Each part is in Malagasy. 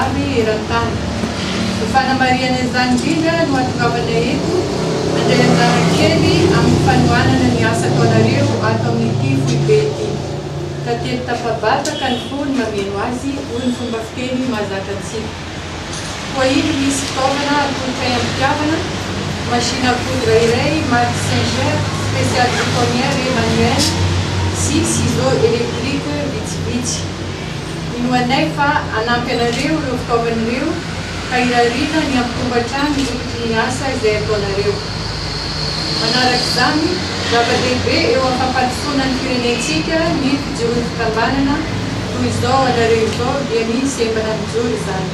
vehivavy eran-tany. Ny fanamariana izany indrindra no atongavana eto andray anjarakely amin'ny fanohanana ny asa ataonareo ato amin'ity foibe ity. Tately tapabataka ny fony mameno azy hoy ny fomba fiteny mahazatra antsika. Koa iny misy fitaovana atolotra am-pitiavana, machine à coudre iray marque Singer, spécial boutonnière et manuel sy ciseaux électrique vitsivitsy. Inoanay fa anampy anareo ireo fitaovanareo ka irarina ny ampitombatrany rototry ny asa izay ataonareo. Manarak'izany, zava-dehibe eo amin'ny fampandrosoana ny firenentsika ny fijoroan'ny fikambanana toy izao anareo izao dia ny sembana mijoro izany.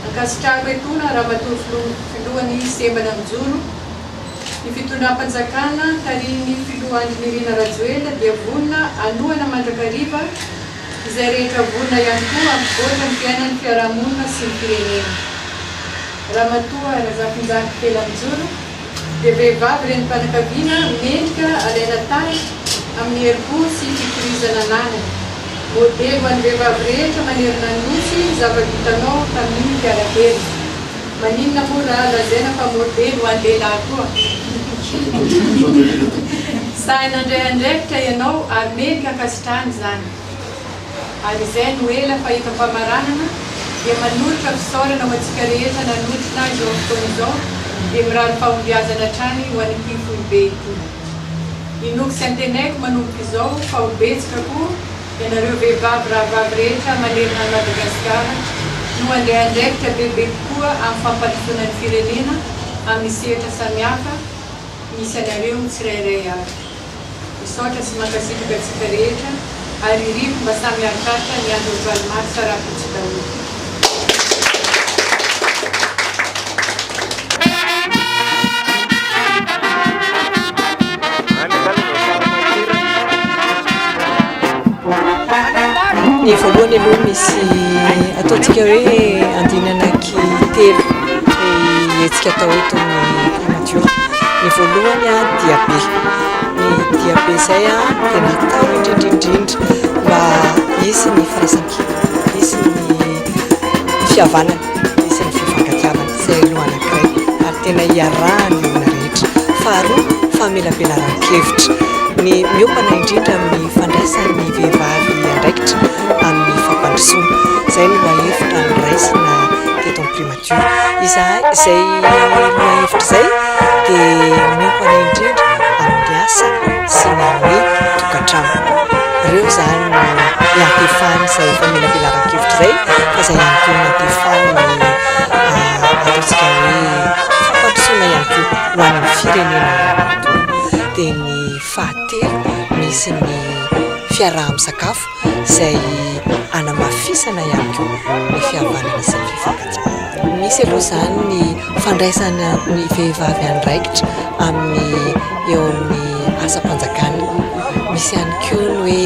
Ankasitrahako etona raha matoa filohan'ny sembana mijoro, ny fitondram-panjakana tarihin'ny filohan'ny Mirina Rajoelina dia vonona anohana mandrakariva izay rehetra vonona ihany koa ampivoatra ny fiainan'ny fiarahamonina sy ny firenena. Raha matoa Razafindraky Kela mijoro dia vehivavy renim-panakaviana mendrika alaina tany amin'ny herim-po sy fitorizana ananana. Modely ho an'ny vehivavy rehetra manerina ny nosy zava-vitanao tamin'ny mpiara-kely. Maninona moa raha lazaina fa modely ho an'ny lehilahy koa. Saina andray andraikitra ianao ary mendrika ankasitrahany izany. Ary izay no ela fahita-pamaranana dia manolotra fisaorana ho antsika rehetra nanotrona azy eo amin'ny fotoana izao dia mirary fahombiazana hatrany ho an'ity foibe ity. Inoky sy antenaiko manomboka izao fa ho betsaka koa ianareo vehivavy rahavavy rehetra manerina an'i Madagasikara no andray andraikitra bebe kokoa amin'ny fampandrosoana ny firenena amin'ny sehatra samihafa misy anareo tsirairay avy. Misaotra sy mankasitraka antsika rehetra ary rivo mba samy aritraritra ny andro valimary sarapitsy daholo. Ny voalohany aloha misy ataontsika hoe andinanaky telo etsika atao eto ny primature. Ny voalohany diabe. Ny diabe izay dia natao indrindrindrindra mba hisy ny firaisan-kina, hisy ny fihavanana, hisy ny fifankatiavana. Izay aloha anankiray ary tena iarahany olona rehetra. Faharoa famelabelaran-kevitra. Ny miopana indrindra amin'ny fandraisan'ny vehivavy andraikitra amin'ny fampandrosoana. Izay no mahevitra ny raisina teto amin'ny primature. Izay mahevitra izay dia miopana indrindra amin'ny asa sy ny amin'ny tokantrano. Ireo izany no iantefany izay famelabelaran-kevitra izay, fa izay ihany koa iantefany ataontsika hoe fampandrosoana ihany koa ho an'ny firenena manontolo. Dia ny fahatelo misy ny fiaraha-misakafo izay anamafisana ihany koa ny fihavanana sy ny fifankatiavana. Misy aloha izany ny fandraisana ny vehivavy andraikitra amin'ny eo amin'ny asa-panjakana. Misy ihany koa ny hoe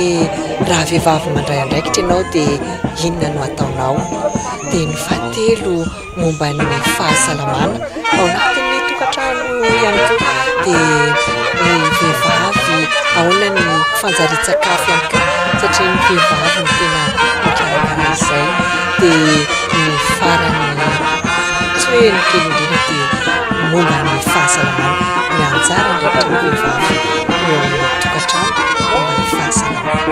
raha vehivavy mandray andraikitra ianao dia inona no ataonao. Dia ny fahatelo momba ny fahasalamana ao anatin'ny tokantrano ihany koa dia ny vehivavy ahoana ny fanjarian-tsakafo ihany koa satria ny vehivavy no tena mikarakara izay. Dia ny farany tsy hoe ny kely indrindra dia momba ny fahasalamana, ny anjara ndraikitra ny vehivavy eo amin'ny tokantrano momba ny fahasalamana.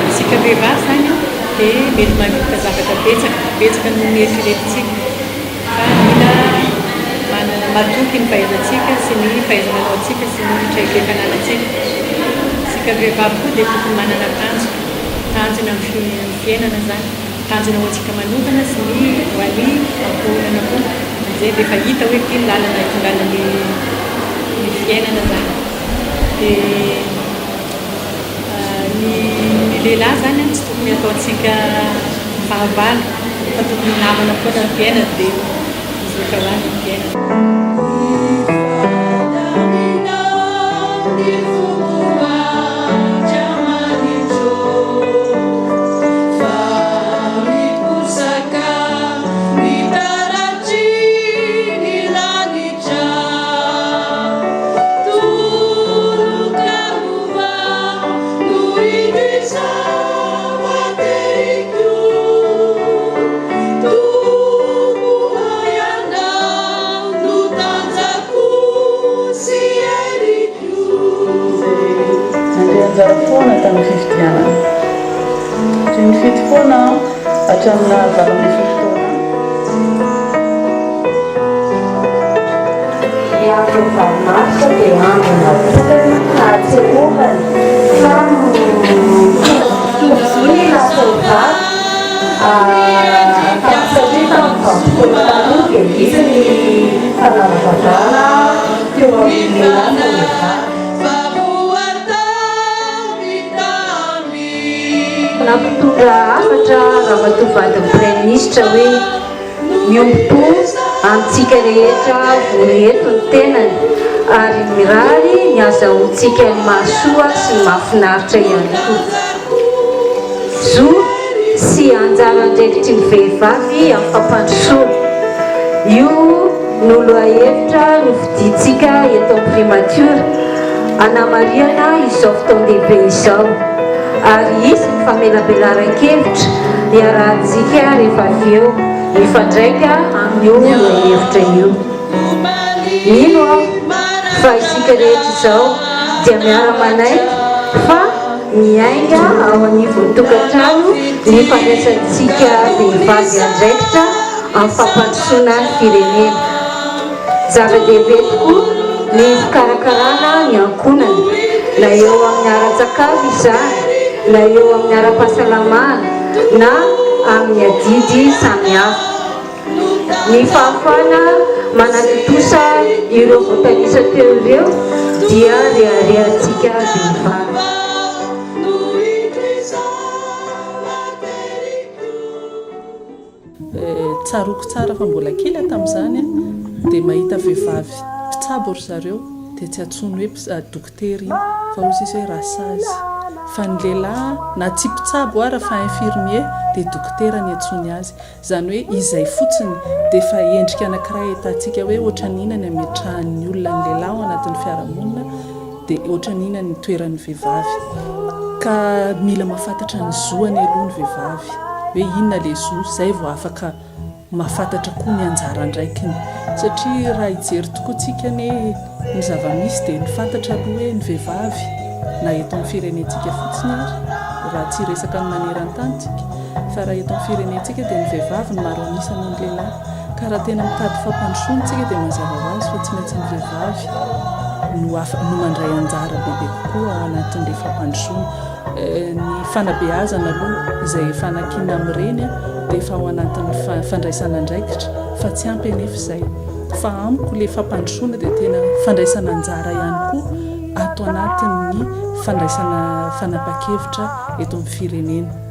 Isika vehivavy izany dia mety mahavita zavatra betsaka no mieritreretintsika fa mila matoky ny fahaizantsika sy ny fahaizana-manaontsika sy ny traikefananantsika. Isika vehivavy koa dia tokony manana tanjona amin'ny fiainana izany, tanjona ho antsika manokana sy ny ho an'ny ankohonana koa. Izay dia efa hita hoe ity ny lalana hitonganany ny fiainana izany. Dia ny lehilahy izany tsy tokony ataontsika fahavalo fa tokony namana foana ny fiainana dia mizoaka ho any ny fiainana. anjara foana tamin'ny fifidianana sy ny fito foana hatramina valamefolo taona Marcia dia andro natokana hatsehohany fa tobizony nasehovary satria tamin'ny vanim-potoana taloha dia misy ny fanavadrana teo amin'ny lasa nampitondra hafatra raha matovadin'ny praiminisitra hoe miompo amintsika rehetra voreheto ny tenany ary mirary ny azahoantsika ny mahasoa sy mahafinaritra ihany koa zo sy anjara andraikitry ny vehivavy amin'ny fampandrosoana io noloahevitra no fidintsika eto amin'ny primature anamariana izao fotoan-dehibe izao ary izy ny famelabelaran-kevitra iarahantsika rehefa avy eo mifandraika amin'io lohahevitra io mino aho fa isika rehetra izao dia miara-manaiky fa miainga ao anivon'ny tokantrano ny fandraisantsika vehivavy andraikitra amin'ny fampandrosoana ny firenena zava-dehibe tokoa ny fikarakarana ny ankonana na eo amin'ny ara-tsakafo izany na eo amin'ny ara-pahasalamana na amin'ny adidy samihafa ny fahafana manatotosa ireo voatanisa teo ireo dia reharehantsika vehivavy tsaroko tsara fa mbola kely tamin'izany dia mahita vehivavy mpitsabo ry zareo dia tsy antsoiny hoe doktery fa ozy izy hoe rasazy fa ny lehilahy na tsy mpitsabo ara fa infirmier dia dokotera ny antsony azy izany hoe izay fotsiny dia fa endrika anankiray ahitantsika hoe ohatra ninany ametrahan'ny olona ny lehilahy ao anatin'ny fiarahamonina dia ohatra ninany ny toeran'ny vehivavy ka mila mahafantatra ny zoany aloha ny vehivavy hoe inona le zo izay vao afaka mahafantatra koa ny anjara ndraikiny satria raha hijery tokoa tsika ny zava-misy dia ny fantatra aloha hoe ny vehivavy na eto amin'ny firenentsika fotsiny ary raha tsy resaka ny maneran-tanitsika fa raha eto amin'ny firenentsika dia ny vehivavy ny maro anisany ny lehilahy ka raha tena mitady fampandrosoantsika dia mazava ho azy fa tsy maintsy ny vehivavy no mandray anjara bebe kokoa ao anatin'ilay fampandrosoana ny fanabeazana aloha izay efa nakina amin'ireny dia efa ao anatin'ny fandraisana andraikitra fa tsy ampy anefa izay fa amiko ilay fampandrosoana dia tena fandraisana anjara ihany koa ato anatin'ny fandraisana fanapa-kevitra eto amin'ny firenena